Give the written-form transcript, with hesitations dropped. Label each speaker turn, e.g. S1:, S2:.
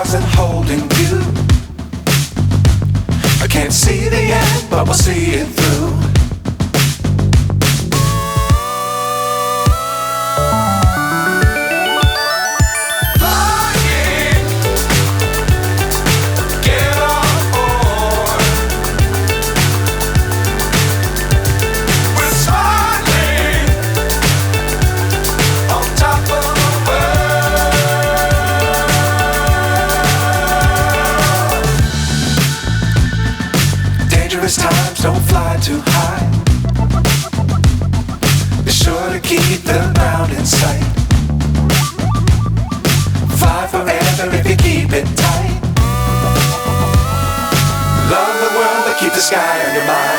S1: stars and holding you. I can't see the end, but we'll see it through. Times don't fly too high. Be sure to keep the ground in sight. Fly forever if you keep it tight. Love the world but keep the sky on your mind.